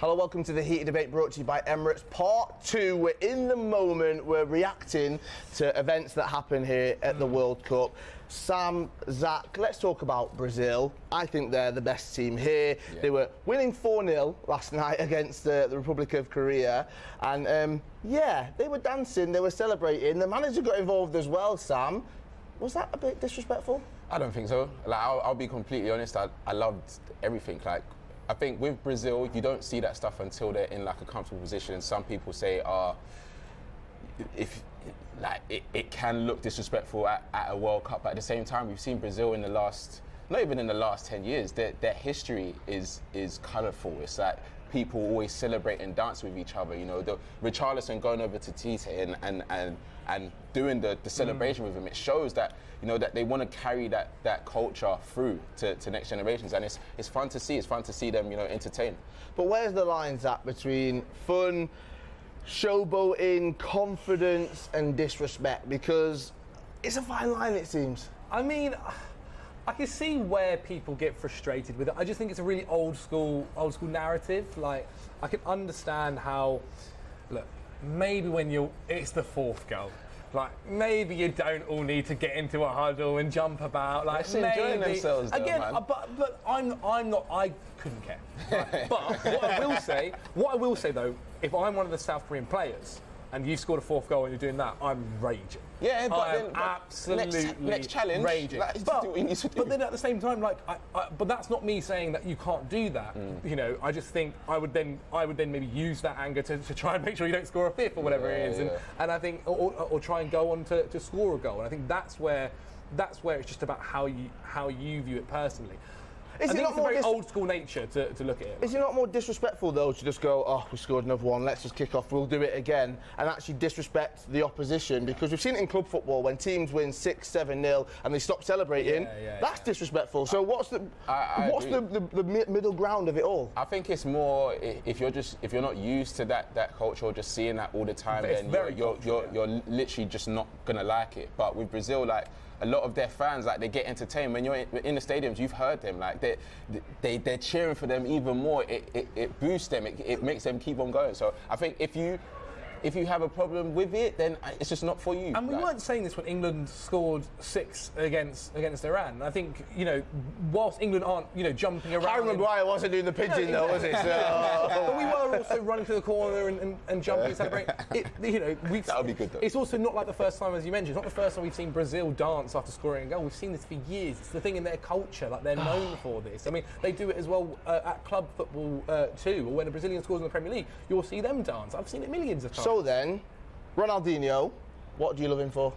Hello, welcome to the Heated Debate brought to you by Emirates Part 2. We're in the moment, we're reacting to events that happen here at the World Cup. Sam, Zach, let's talk about Brazil. I think they're the best team here. Yeah. They were winning 4-0 last night against the Republic of Korea. And they were dancing, they were celebrating. The manager got involved as well, Sam. Was that a bit disrespectful? I don't think so. Like, I'll be completely honest, I loved everything. Like, I think with Brazil, you don't see that stuff until they're in like a comfortable position. And some people say, it can look disrespectful at a World Cup. But at the same time, we've seen Brazil in the last, not even in the last 10 years, their history is colourful. It's like people always celebrate and dance with each other. You know, the Richarlison going over to Tite and doing the celebration with him, it shows that, you know, that they want to carry that culture through to next generations, and it's fun to see. It's fun to see them, you know, entertain. But where's the lines at between fun, showboating, confidence, and disrespect? Because it's a fine line, it seems. I mean, I can see where people get frustrated with it. I just think it's a really old school narrative. Like, I can understand how, look, maybe it's the fourth goal. Like, maybe you don't all need to get into a huddle and jump about. Like, they're enjoying themselves though, again, man. But I'm not. I couldn't care. Right? But what I will say though, if I'm one of the South Korean players and you scored a fourth goal and you're doing that, I'm raging. Yeah, but absolutely next challenge, raging. Like, but then at the same time, like, but that's not me saying that you can't do that. You know, I just think I would then maybe use that anger to try and make sure you don't score a fifth or whatever it is, and I think or try and go on to score a goal. And I think that's where it's just about how you view it personally. I think it's a very old school nature to look at it. Is it not more disrespectful though to just go, oh, we scored another one, let's just kick off, we'll do it again, and actually disrespect the opposition? Because we've seen it in club football when teams win 6-7-0 and they stop celebrating. That's disrespectful. So what's the middle ground of it all? I think it's more if you're not used to that culture or just seeing that all the time, then you're literally just not gonna like it. But with Brazil, like, a lot of their fans, like, they get entertained when you're in the stadiums. You've heard them, like, they're cheering for them even more. It boosts them. It makes them keep on going. So I think if you have a problem with it, then it's just not for you. And we weren't saying this when England scored 6 against Iran. I think, you know, whilst England aren't, you know, jumping around. I remember why I wasn't doing the pigeon though, was it? So. But we were also running to the corner and jumping and celebrating. That would be good though. It's also not like the first time, as you mentioned, it's not the first time we've seen Brazil dance after scoring a goal. We've seen this for years. It's the thing in their culture, like, they're known for this. I mean, they do it as well at club football too, or when a Brazilian scores in the Premier League, you'll see them dance. I've seen it millions of times. So then, Ronaldinho, what do you love him for?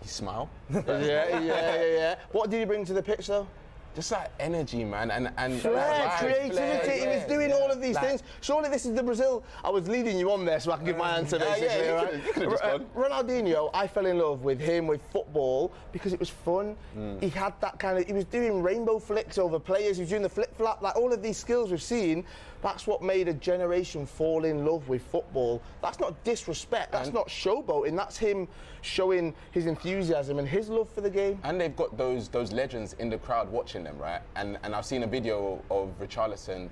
You smile. Yeah. What did he bring to the pitch though? Just that energy, man, and flair, creativity. He was doing all of these things. Surely this is the Brazil. I was leading you on there so I can give my answer basically. You could have just gone. Ronaldinho, I fell in love with him, with football, because it was fun. He had that kind of. He was doing rainbow flicks over players. He was doing the flip flap, like all of these skills we've seen. That's what made a generation fall in love with football. That's not disrespect. That's not showboating. That's him showing his enthusiasm and his love for the game. And they've got those legends in the crowd watching them, right? And I've seen a video of Richarlison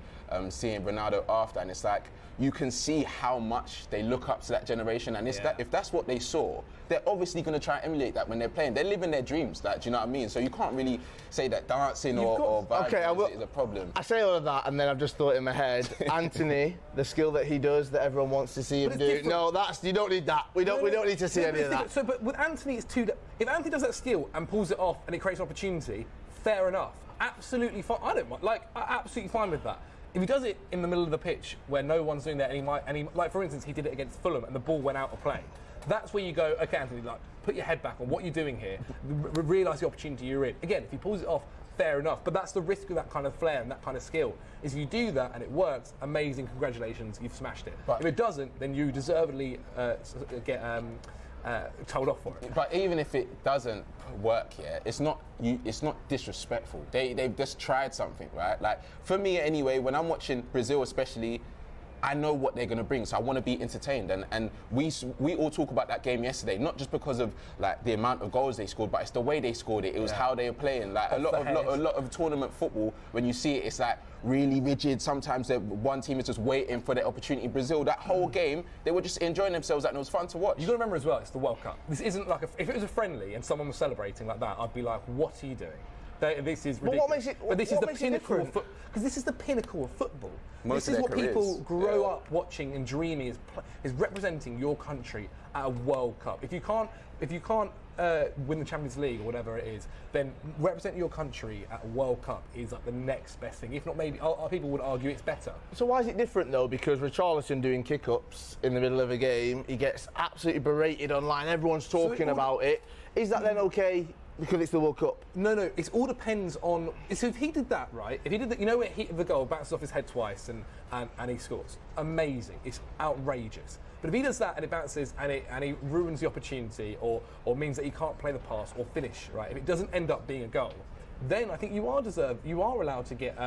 seeing Ronaldo after, and it's like you can see how much they look up to that generation. And if that's what they saw, they're obviously going to try and emulate that when they're playing. They're living their dreams, like, do you know what I mean? So you can't really say that dancing or vibing is a problem. I say all of that, and then I've just thought in my head, Anthony, the skill that he does that everyone wants to see him do. Different. No, you don't need that. We don't need to see any of that. So, but with Anthony, it's if Anthony does that skill and pulls it off and it creates an opportunity, fair enough. Absolutely fine. I don't mind. Like, I'm absolutely fine with that. If he does it in the middle of the pitch where no one's doing that, and he like, for instance, he did it against Fulham and the ball went out of play. That's where you go, okay, Anthony, like, put your head back on what you're doing here. Realise the opportunity you're in. Again, if he pulls it off, fair enough. But that's the risk of that kind of flair and that kind of skill. Is if you do that and it works, amazing, congratulations, you've smashed it. But if it doesn't, then you deservedly get told off for it. But even if it doesn't work, it's not disrespectful. They've just tried something, right? Like, for me anyway, when I'm watching Brazil especially, I know what they're going to bring, so I want to be entertained. And we all talk about that game yesterday, not just because of like the amount of goals they scored, but it's the way they scored it. It was how they were playing. Like a lot of tournament football, when you see it, it's like really rigid. Sometimes one team is just waiting for their opportunity. Brazil, that whole game, they were just enjoying themselves, and it was fun to watch. You got to remember as well, it's the World Cup. This isn't like if it was a friendly and someone was celebrating like that, I'd be like, what are you doing? This is ridiculous. But what makes it? But this is what the makes it pinnacle of different? because this is the pinnacle of football. Most This is of what their people careers. grow up watching and dreaming is representing your country at a World Cup. If you can't win the Champions League or whatever it is, then representing your country at a World Cup is like the next best thing. If not, maybe people would argue it's better. So why is it different though? Because Richarlison doing kick-ups in the middle of a game, he gets absolutely berated online. Everyone's talking about it. Is that then okay? Because it's the World Cup. No, it all depends on. So if he did that, right? If he did that, you know, where he hit the goal, bounces off his head twice, and he scores. Amazing. It's outrageous. But if he does that and it bounces and he ruins the opportunity, or means that he can't play the pass or finish, right? If it doesn't end up being a goal, then I think you are allowed to get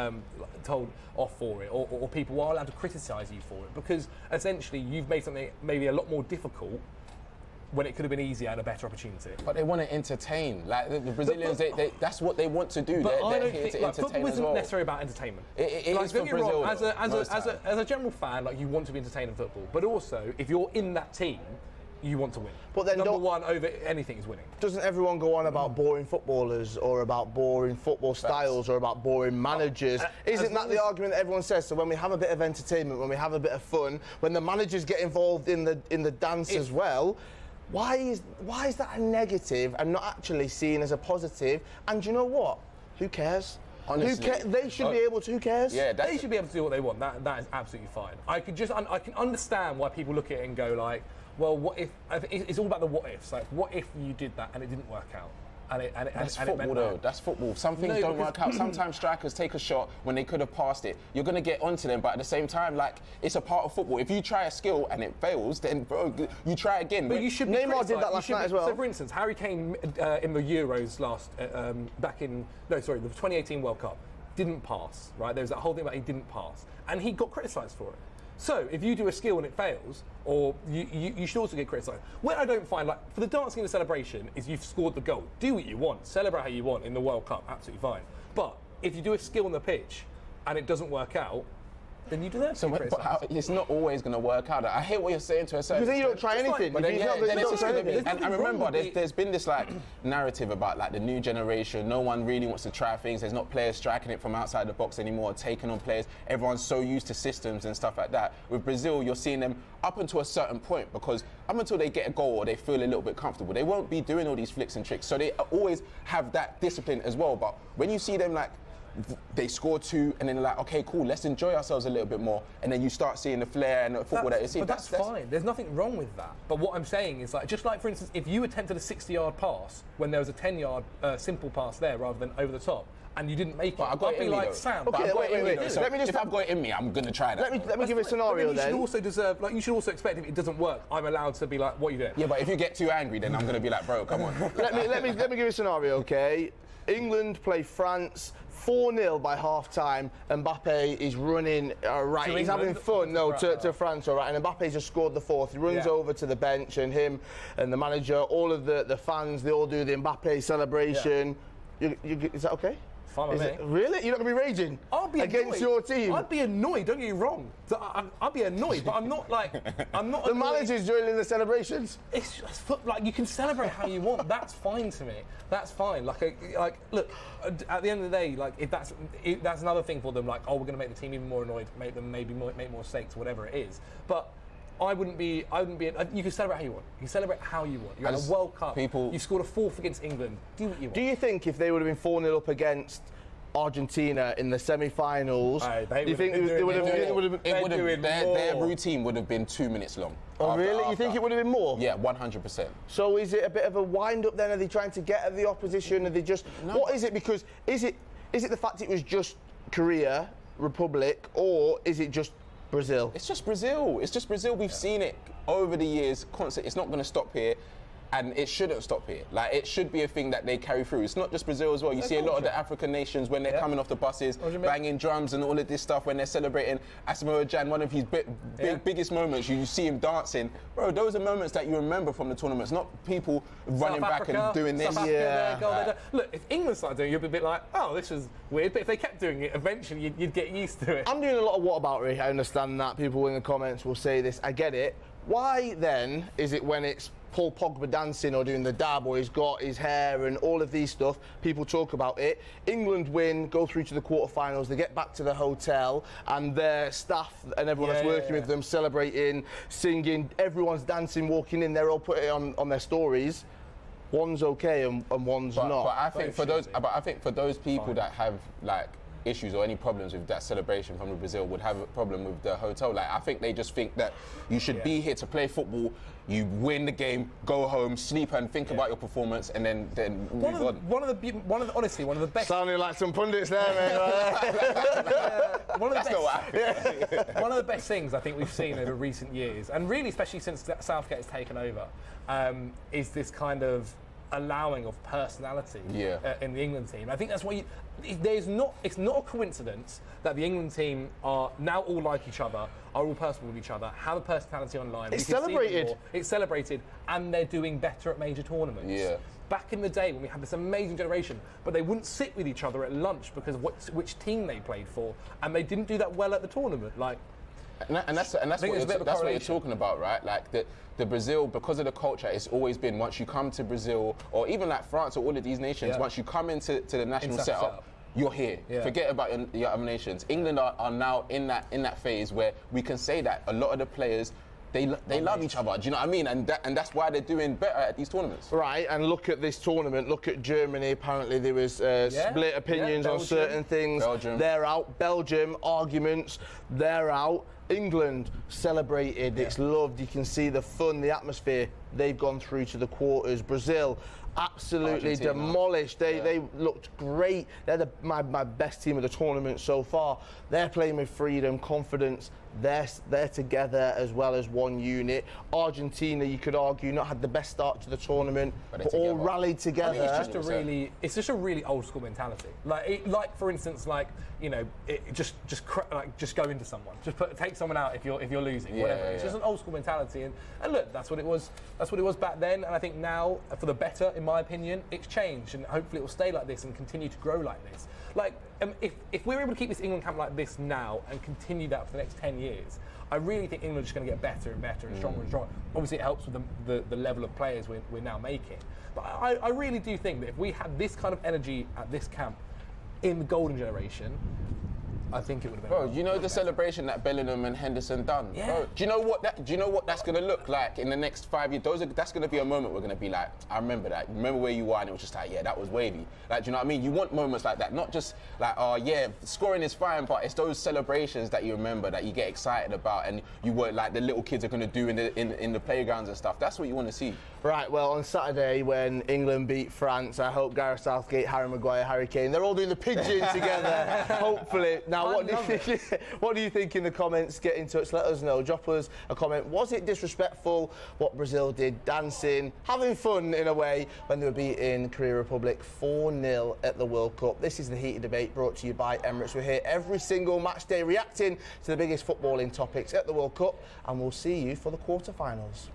told off for it, or people are allowed to criticise you for it, because essentially you've made something maybe a lot more difficult when it could have been easier and a better opportunity. But they want to entertain. Like the Brazilians, they that's what they want to do. But They're I don't here think to like, entertain football as isn't well. necessarily about entertainment. It like, is don't for get me wrong, Brazil, as a general fan, like you want to be entertained in football, but also if you're in that team, you want to win. But then number one over anything is winning. Doesn't everyone go on about boring footballers or about boring football styles or about boring managers? Isn't that the argument that everyone says? So when we have a bit of entertainment, when we have a bit of fun, when the managers get involved in the dance as well, why is that a negative and not actually seen as a positive? And you know what? Who cares? Honestly, they should be able to. Who cares? Yeah, They should be able to do what they want. That is absolutely fine. I can understand why people look at it and go like, well, what if? I think it's all about the what ifs. Like, what if you did that and it didn't work out? That's football, though. That's football. Some things don't work out. Sometimes strikers take a shot when they could have passed it. You're going to get onto them, but at the same time, like, it's a part of football. If you try a skill and it fails, then, bro, you try again. But you should be Neymar did that last night as well. So, for instance, Harry Kane in the Euros the 2018 World Cup didn't pass, right? There was that whole thing about he didn't pass, and he got criticised for it. So if you do a skill and it fails, or you should also get criticised. Where I don't find, like, for the dancing and the celebration is you've scored the goal. Do what you want, celebrate how you want in the World Cup, absolutely fine. But if you do a skill on the pitch and it doesn't work out, then you deserve to be criticised. It's not always going to work out. I hear what you're saying to a certain Because then you don't try anything. But then, There's and remember, there's been this like narrative about like the new generation. No one really wants to try things. There's not players striking it from outside the box anymore, taking on players. Everyone's so used to systems and stuff like that. With Brazil, you're seeing them up until a certain point, because up until they get a goal or they feel a little bit comfortable, they won't be doing all these flicks and tricks. So they always have that discipline as well. But when you see them like, they score two and then they're like, okay, cool, let's enjoy ourselves a little bit more, and then you start seeing the flair and the football that you see. But that's fine. There's nothing wrong with that. But what I'm saying is, like, just like, for instance, if you attempted a 60-yard pass when there was a 10-yard simple pass there rather than over the top, and you didn't make it, I've got I'd be like, Sam, Okay, wait. So Let me just if I've got it in me, I'm going to try that. Let me give you a scenario you should then. also deserve, like, you should also expect if it doesn't work, I'm allowed to be like, what are you doing? Yeah, but if you get too angry, then I'm going to be like, bro, come on. let me give you a scenario, okay? England play France 4-0 by half time. Mbappe is running right. He's having fun. No, to France, all right. And Mbappe's just scored the fourth. He runs over to the bench, and him and the manager, all of the fans, they all do the Mbappe celebration. Yeah. Is that okay? Fine with me. Really? You're not going to be raging against your team? I'd be annoyed, don't get me wrong. I'd be annoyed, but I'm not like, I'm not The annoyed. manager's joining the celebrations. It's just like, you can celebrate how you want. That's fine to me. That's fine. Like look, at the end of the day, like, if that's another thing for them. Like, oh, we're going to make the team even more annoyed, make them maybe make more mistakes, whatever it is. But I wouldn't be. You can celebrate how you want. You can celebrate how you want. You're at a World Cup. You scored a fourth against England. Do what you want. Do you think if they would have been 4-0 up against Argentina in the semi-finals, do you think their routine would have been 2 minutes long? Oh, really? You think it would have been more? Yeah, 100%. So is it a bit of a wind-up then? Are they trying to get at the opposition? Are they just... No. What is it? Because is it the fact it was just Korea, Republic, or is it just Brazil? It's just Brazil. We've seen it over the years. Constant. It's not going to stop here. And it shouldn't stop here. Like, it should be a thing that they carry through. It's not just Brazil as well. You see a lot of the African nations when they're coming off the buses, banging drums and all of this stuff when they're celebrating Asamoah Gyan, one of his biggest moments. You see him dancing. Bro, those are moments that you remember from the tournaments, not people running back and doing this. Look, if England started doing it, you'd be a bit like, oh, this was weird. But if they kept doing it, eventually you'd get used to it. I'm doing a lot of whataboutery. I understand that. People in the comments will say this. I get it. Why then is it when it's Paul Pogba dancing or doing the dab, or he's got his hair and all of these stuff, people talk about it? England win, go through to the quarterfinals, they get back to the hotel, and their staff and everyone that's working with them celebrating, singing, everyone's dancing, walking in, they're all putting it on their stories. One's okay and one's not. But I think for those people that have like issues or any problems with that celebration from Brazil would have a problem with the hotel. Like, I think they just think that you should be here to play football, you win the game, go home, sleep and think about your performance, and then move on. One of the best. Sounding like some pundits there, man. One of the best things I think we've seen over recent years, and really especially since Southgate has taken over, is this kind of allowing of personality in the England team. I think that's why it's not a coincidence that the England team are now all like each other, are all personal with each other, have a personality online. It's celebrated. It's celebrated, and they're doing better at major tournaments. Yeah. Back in the day when we had this amazing generation, but they wouldn't sit with each other at lunch because of which team they played for, and they didn't do that well at the tournament. Like, and that's what you're talking about, right? Like the Brazil, because of the culture, it's always been, once you come to Brazil, or even like France or all of these nations, once you come into the national setup, you're here. Forget about your other nations. England are now in that phase where we can say that a lot of the players, they love each other. Do you know what I mean? And that's why they're doing better at these tournaments. Right, and look at this tournament. Look at Germany. Apparently there was split opinions on certain things. Belgium. They're out. Belgium, arguments. They're out. England celebrated. It's loved. You can see the fun, the atmosphere. They've gone through to the quarters. Brazil absolutely Argentina. demolished. They looked great. They're my best team of the tournament so far. They're playing with freedom, confidence. They're together as well as one unit. Argentina, you could argue, not had the best start to the tournament, but all rallied together. I think it's just a really old school mentality. Like for instance, just go into someone, take someone out if you're losing, whatever. It's just an old school mentality, and look, that's what it was. That's what it was back then, and I think now, for the better, in my opinion, it's changed, and hopefully it will stay like this and continue to grow like this. If we're able to keep this England camp like this now and continue that for the next 10 years, I really think England's just going to get better and better and stronger and stronger. Obviously, it helps with the level of players we're now making. But I really do think that if we had this kind of energy at this camp in the golden generation, I think it would have been. Bro, you know the celebration that Bellingham and Henderson done? Yeah. Bro, do you know what that's going to look like in the next 5 years? That's going to be a moment we're going to be like, I remember that. Remember where you were, and it was just like, yeah, that was wavy. Like, do you know what I mean? You want moments like that, not just like, oh yeah, scoring is fine, but it's those celebrations that you remember, that you get excited about, and you were like the little kids are going to do in the playgrounds and stuff. That's what you want to see. Right, well, on Saturday when England beat France, I hope Gareth Southgate, Harry Maguire, Harry Kane, they're all doing the pigeon together, hopefully. Now, what do you think in the comments? Get in touch, let us know. Drop us a comment. Was it disrespectful what Brazil did, dancing, having fun in a way, when they were beating Korea Republic 4-0 at the World Cup? This is the Heated Debate, brought to you by Emirates. We're here every single match day reacting to the biggest footballing topics at the World Cup, and we'll see you for the quarterfinals.